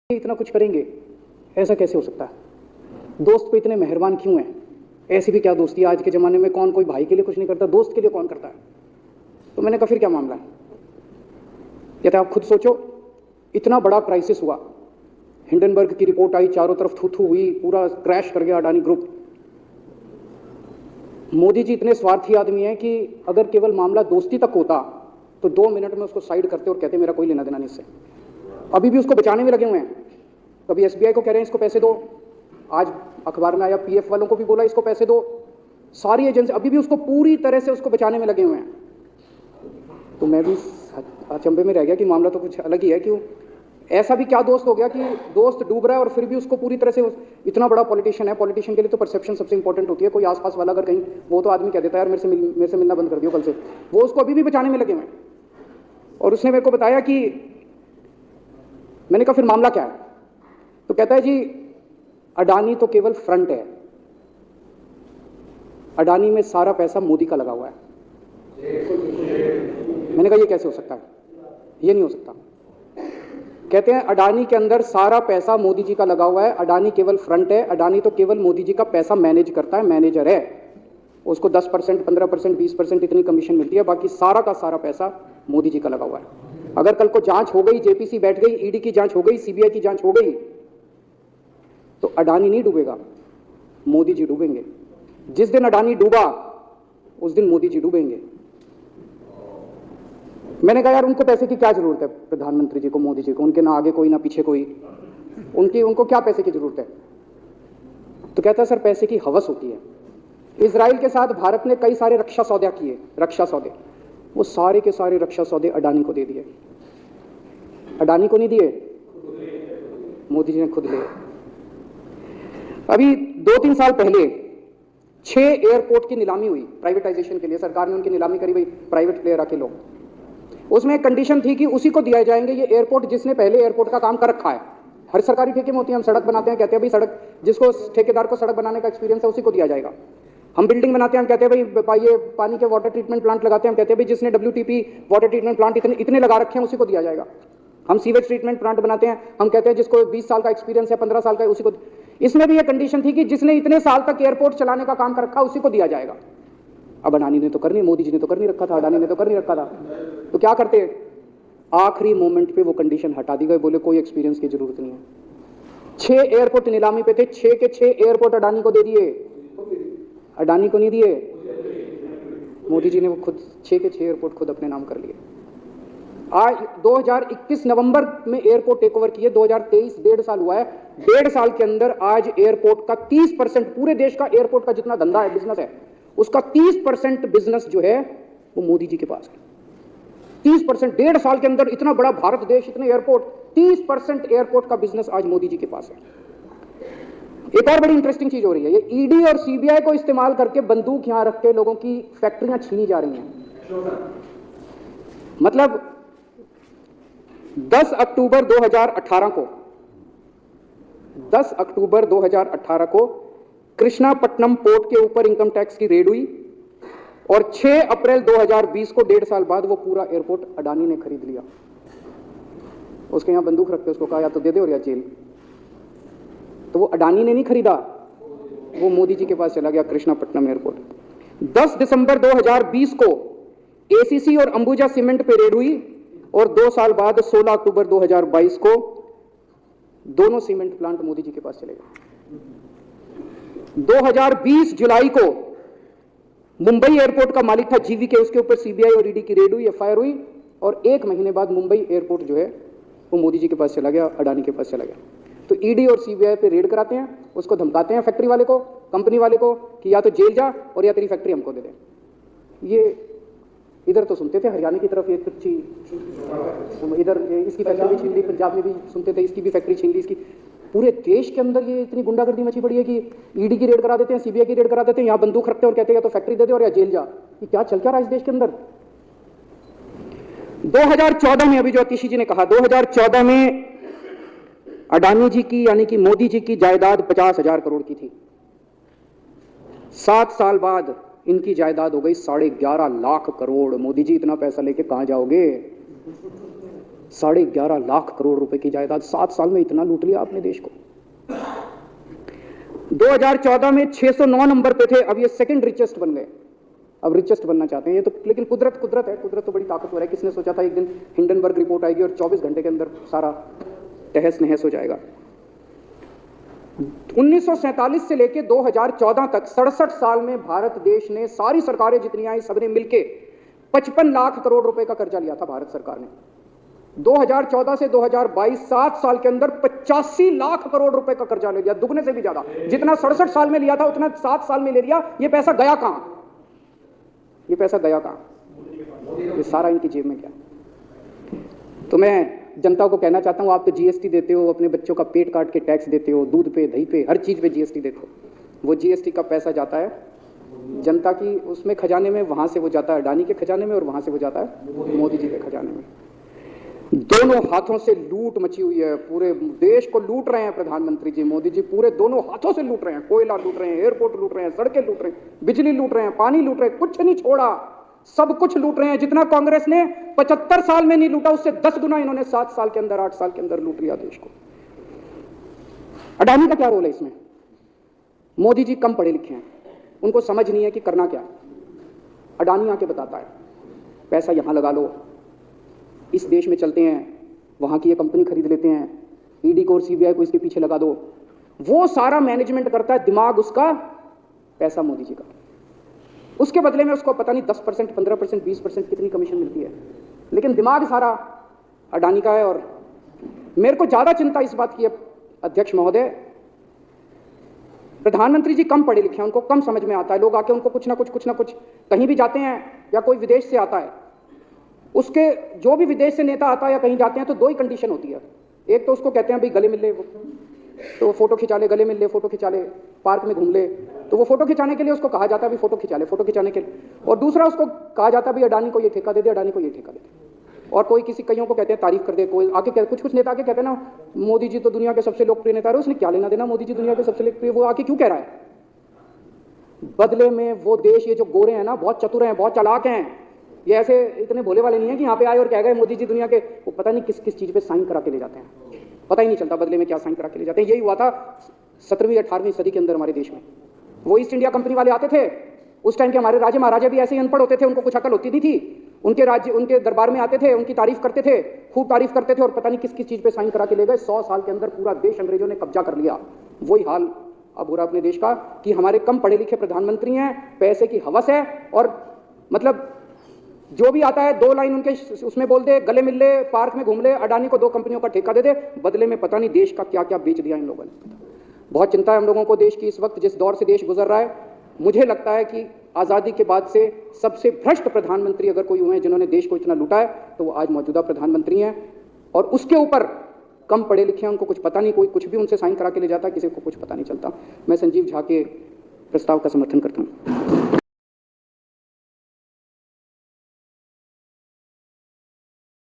इतना कुछ करेंगे, ऐसा कैसे हो सकता है? दोस्त पे इतने मेहरबान क्यों हैं? ऐसी भी क्या दोस्ती है? आज के ज़माने में कौन कोई भाई के लिए कुछ नहीं करता, दोस्त के लिए कौन करता है? तो मैंने कहा फिर क्या मामला है? कहते आप खुद सोचो, इतना बड़ा क्राइसिस हुआ, हिंडनबर्ग की रिपोर्ट आई, चारों तरफ थू थू हुई, पूरा क्रैश कर गया अडानी ग्रुप। मोदी जी इतने स्वार्थी आदमी हैं कि अगर केवल मामला दोस्ती तक होता तो 2 मिनट में उसको साइड करते और कहते मेरा कोई लेना देना नहीं इससे। अभी भी उसको बचाने में लगे हुए हैं। कभी एसबीआई को कह रहे हैं इसको पैसे दो, आज अखबार में आया पीएफ वालों को भी बोला इसको पैसे दो, सारी एजेंसी अभी भी उसको पूरी तरह से उसको बचाने में लगे हुए हैं। तो मैं भी अचंभे में रह गया कि मामला तो कुछ अलग ही है। क्यों ऐसा भी क्या दोस्त हो गया कि दोस्त डूब रहा है और फिर भी उसको पूरी तरह से, इतना बड़ा पॉलिटिशियन है, पॉलिटिशियन के लिए तो परसेप्शन सबसे इंपॉर्टेंट होती है। कोई आसपास वाला अगर कहीं, वो तो आदमी कह देता है यार मेरे से मिलना बंद कर दियो कल से, वो उसको अभी भी बचाने में लगे हुए हैं। और उसने मेरे को बताया कि, मैंने कहा फिर मामला क्या है? तो कहता है जी अडानी तो केवल फ्रंट है, अडानी में सारा पैसा मोदी का लगा हुआ है। मैंने कहा ये कैसे हो सकता है? ये नहीं हो सकता। कहते हैं अडानी के अंदर सारा पैसा मोदी जी का लगा हुआ है, अडानी केवल फ्रंट है, अडानी तो केवल मोदी जी का पैसा मैनेज करता है, मैनेजर है, उसको 10%, 15%, 20% इतनी कमीशन मिलती है, बाकी सारा का सारा पैसा मोदी जी का लगा हुआ है। अगर कल को जांच हो गई, जेपीसी बैठ गई, ईडी की जांच हो गई, सीबीआई की जांच हो गई, तो अडानी नहीं डूबेगा, मोदी जी डूबेंगे। जिस दिन अडानी डूबा उस दिन मोदी जी डूबेंगे। मैंने कहा यार उनको पैसे की क्या जरूरत है? प्रधानमंत्री जी को, मोदी जी को, उनके ना आगे कोई ना पीछे कोई, उनको क्या पैसे की जरूरत है? तो कहता है सर पैसे की हवस होती है। इजराइल के साथ भारत ने कई सारे रक्षा सौदे किए, रक्षा सौदे, वो सारे के सारे रक्षा सौदे अडानी को दे दिए। अडानी को नहीं दिए, मोदी जी ने खुद लिए। अभी 2-3 साल पहले 6 एयरपोर्ट की नीलामी हुई प्राइवेटाइजेशन के लिए, सरकार ने उनकी नीलामी करी, भाई प्राइवेट प्लेयर आके लो। उसमें एक कंडीशन थी कि उसी को दिया जाएंगे ये एयरपोर्ट जिसने पहले एयरपोर्ट का काम कर रखा है। हर सरकारी ठेके में होती है, हम सड़क बनाते हैं, कहते हैं भाई सड़क, जिसको ठेकेदार को सड़क बनाने का एक्सपीरियंस है उसी को दिया जाएगा। हम बिल्डिंग बनाते हैं, हम कहते हैं भाई ये पानी के वाटर ट्रीटमेंट प्लांट लगाते हैं, हम कहते हैं भाई जिसने WTP वाटर ट्रीटमेंट प्लांट इतने लगा रखे हैं उसी को दिया जाएगा। हम सीवेज ट्रीटमेंट प्लांट बनाते हैं, हम कहते हैं जिसको 20 साल का एक्सपीरियंस है, 15 साल का, उसी को। इसमें भी ये कंडीशन थी कि जिसने इतने साल तक एयरपोर्ट चलाने का काम कर रखा उसी को दिया जाएगा। अब अडानी ने तो कर नहीं, मोदी जी ने तो कर नहीं रखा था, अडानी ने तो कर नहीं रखा था, तो क्या करते? आखिरी मोमेंट पे वो कंडीशन हटा दी गई, बोले कोई एक्सपीरियंस की जरूरत नहीं है। 6 एयरपोर्ट नीलामी पे थे, 6 के 6 एयरपोर्ट अडानी को दे दिए, अडानी को नहीं दिए। मोदी जी ने वो खुद 6 के 6 एयरपोर्ट खुद अपने नाम कर लिए। आज 2021 नवंबर में एयरपोर्ट टेक ओवर किए, 2023 1.5 साल हुआ है। 1.5 साल के अंदर आज एयरपोर्ट का 30%, पूरे देश का एयरपोर्ट का जितना धंधा है, बिजनेस है, उसका 30% बिजनेस जो है वो मोदी जी के पास है। 30%, 1.5 साल के अंदर इतना बड़ा भारत देश, इतने एयरपोर्ट, 30% एयरपोर्ट का बिजनेस आज मोदी जी के पास है। एक और बड़ी इंटरेस्टिंग चीज हो रही है, ये ईडी और सीबीआई को इस्तेमाल करके बंदूक यहां रख के लोगों की फैक्ट्रियां छीनी जा रही हैं। मतलब 10 अक्टूबर 2018 को 10 अक्टूबर 2018 को कृष्णापट्टनम पोर्ट के ऊपर इनकम टैक्स की रेड हुई और 6 अप्रैल 2020 को 1.5 साल बाद वो पूरा एयरपोर्ट अडानी ने खरीद लिया। उसके यहां बंदूक रख के उसको कहा या तो दे दे और या जेल। तो वो अडानी ने नहीं खरीदा, वो मोदी जी के पास चला गया कृष्णापट्टनम एयरपोर्ट। 10 दिसंबर 2020 को एसीसी और अंबुजा सीमेंट पे रेड हुई और 2 साल बाद 16 अक्टूबर 2022 को दोनों सीमेंट प्लांट मोदी जी के पास चले गए। 2020 जुलाई को मुंबई एयरपोर्ट का मालिक था जीवीके, उसके ऊपर सीबीआई और ईडी की रेड हुई, एफआईआर हुई और 1 महीने बाद मुंबई एयरपोर्ट जो है वो मोदी जी के पास चला गया, अडानी के पास चला गया। तो ईडी और सीबीआई पे रेड कराते हैं, उसको धमकाते हैं फैक्ट्री वाले को, कंपनी वाले को कि या तो जेल जा और या तेरी फैक्ट्री हमको दे दे। ये इधर तो सुनते थे हरियाणा की तरफ, एक इधर इसकी फैक्ट्री भी छीन ली, पंजाब में भी सुनते थे इसकी भी फैक्ट्री छीन ली, इसकी। पूरे देश के अंदर ये इतनी गुंडागर्दी मची पड़ी है कि ईडी की रेड करा देते हैं, सीबीआई की रेड करा देते हैं, यहाँ बंदूक रखते हैं और कहते हैं या तो फैक्ट्री दे दे और या जेल जा। ये क्या चल क्या रहा है इस देश के अंदर? 2014 में, अभी जो आतिशी जी ने कहा, 2014 में अडानी जी की यानी कि मोदी जी की जायदाद 50,000 करोड़ की थी। 7 साल बाद इनकी जायदाद हो गई 11.5 लाख करोड़। मोदी जी इतना पैसा लेके कहां जाओगे? 11.5 लाख करोड़ रुपए की जायदाद, 7 साल में इतना लूट लिया आपने देश को। 2014 में 609 नंबर पे थे, अब ये सेकंड रिचेस्ट बन गए, अब रिचेस्ट बनना चाहते हैं। ये तो लेकिन कुदरत है, कुदरत तो बड़ी ताकतवर है। किसने सोचा था एक दिन हिंडनबर्ग रिपोर्ट आएगी और 24 घंटे के अंदर सारा तहस नहस हो जाएगा। 1947 से लेकर 2014 तक 67 साल में भारत देश ने, सारी सरकारें जितनी आई सबने मिलके 55 लाख करोड़ रुपए का कर्जा लिया था भारत सरकार ने। 2014 से 2022 7 साल के अंदर 85 लाख करोड़ रुपए का कर्जा ले लिया, दुगने से भी ज्यादा। जितना 67 साल में लिया था उतना 7 साल में ले लिया। ये पैसा गया कहां? ये पैसा गया कहां? ये सारा इनकी जेब में गया। तो मैं जनता को कहना चाहता हूं, आप तो जीएसटी देते हो, अपने बच्चों का पेट काट के टैक्स देते हो, दूध पे, दही पे, हर चीज पे जीएसटी देते हो। वो जीएसटी का पैसा जाता है जनता की उसमें खजाने में, वहां से वो जाता है अडानी के खजाने में, और वहां से वो जाता है मोदी जी के खजाने में। दोनों हाथों से लूट मची हुई है, पूरे देश को लूट रहे हैं प्रधानमंत्री जी, मोदी जी पूरे दोनों हाथों से लूट रहे हैं। कोयला लूट रहे हैं, एयरपोर्ट लूट रहे हैं, सड़कें लूट रहे हैं, बिजली लूट रहे हैं, पानी लूट रहे हैं, कुछ नहीं छोड़ा, सब कुछ लूट रहे हैं। जितना कांग्रेस ने 75 साल में नहीं लूटा, उससे 10 गुना इन्होंने 7 साल के अंदर, 8 साल के अंदर लूट लिया देश को। अडानी का क्या रोल है इसमें? मोदी जी कम पढ़े लिखे हैं, उनको समझ नहीं है कि करना क्या। अडानी आके बताता है पैसा यहां लगा लो, इस देश में चलते हैं, वहां की ये कंपनी खरीद लेते हैं, ईडी को और सीबीआई को इसके पीछे लगा दो। वो सारा मैनेजमेंट करता है, दिमाग उसका, पैसा मोदी जी का। उसके बदले में उसको पता नहीं 10%, 15%, 20% कितनी कमीशन मिलती है, लेकिन दिमाग सारा अडानी का है। और मेरे को ज्यादा चिंता इस बात की है अध्यक्ष महोदय, प्रधानमंत्री जी कम पढ़े लिखे हैं, उनको कम समझ में आता है। लोग आके उनको कुछ ना कुछ कहीं भी जाते हैं या कोई विदेश से आता है, उसके जो भी विदेश से नेता आता है या कहीं जाते हैं तो 2 ही कंडीशन होती है। एक तो उसको कहते हैं भाई गले मिल ले, तो वो फोटो खिंचा ले, गले मिल ले, फोटो खिंचा ले, पार्क में घूम ले, तो वो फोटो खिंचाने के लिए उसको कहा जाता है भाई फोटो खिंचा ले, फोटो खिंचाने के लिए। और दूसरा उसको कहा जाता है भाई अडानी को ये ठेका दे दे, अडानी को ये ठेका दे दे। और कोई किसी कईयों को कहते हैं तारीफ कर दे, कोई आके कुछ नेता आके कहते हैं ना मोदी जी तो दुनिया के सबसे लोकप्रिय नेता है, उसने क्या लेना देना, मोदी जी दुनिया के सबसे लोकप्रिय, वो आके क्यों कह रहा है? बदले में वो देश, ये जो गोरे हैं ना, बहुत चतुर हैं, बहुत चालाक हैं, ये ऐसे इतने भोले वाले नहीं है कि यहाँ पे आए और कह गए मोदी जी दुनिया के, वो पता नहीं किस किस चीज पे साइन करा के ले जाते हैं, पता ही नहीं चलता बदले में क्या साइन करा के ले जाते हैं। यही हुआ था 17वीं 18वीं सदी के अंदर हमारे देश में। वो ईस्ट इंडिया कंपनी वाले आते थे, उस टाइम के हमारे राजे महाराजा भी ऐसे ही अनपढ़ होते थे, उनको कुछ अकल होती नहीं थी। उनके राज्य, उनके दरबार में आते थे, उनकी तारीफ करते थे, खूब तारीफ करते थे, और पता नहीं किस किस चीज पे साइन करा के ले गए। 100 साल के अंदर पूरा देश अंग्रेजों ने कब्जा कर लिया। वही हाल अब हो रहा अपने देश का कि हमारे कम पढ़े लिखे प्रधानमंत्री हैं, पैसे की हवस है, और मतलब जो भी आता है 2 लाइन उनके उसमें बोल दे, गले मिल ले, पार्क में घूम ले, अडानी को 2 कंपनियों का ठेका दे दे, बदले में पता नहीं देश का क्या क्या बेच दिया इन लोगों ने। बहुत चिंता है हम लोगों को देश की इस वक्त, जिस दौर से देश गुजर रहा है। मुझे लगता है कि आज़ादी के बाद से सबसे भ्रष्ट प्रधानमंत्री अगर कोई हुए हैं जिन्होंने देश को इतना लूटा है, तो वो आज मौजूदा प्रधानमंत्री हैं। और उसके ऊपर कम पढ़े लिखे हैं, उनको कुछ पता नहीं, कोई कुछ भी उनसे साइन करा के ले जाता है, किसी को कुछ पता नहीं चलता। मैं संजीव झा के प्रस्ताव का समर्थन करता हूँ।